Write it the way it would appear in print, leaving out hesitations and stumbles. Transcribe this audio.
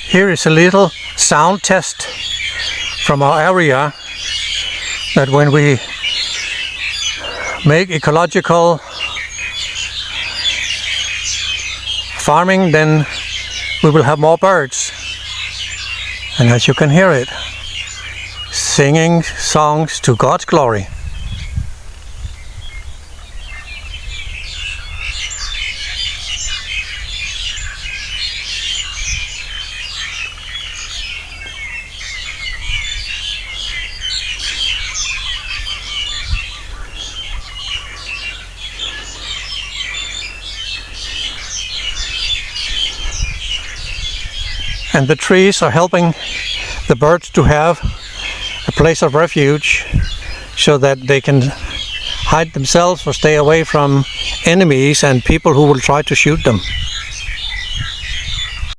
Here is a little sound test from our area, that when we make ecological farming, then we will have more birds. And as you can hear it, singing songs to God's glory. And the trees are helping the birds to have a place of refuge so that they can hide themselves or stay away from enemies and people who will try to shoot them.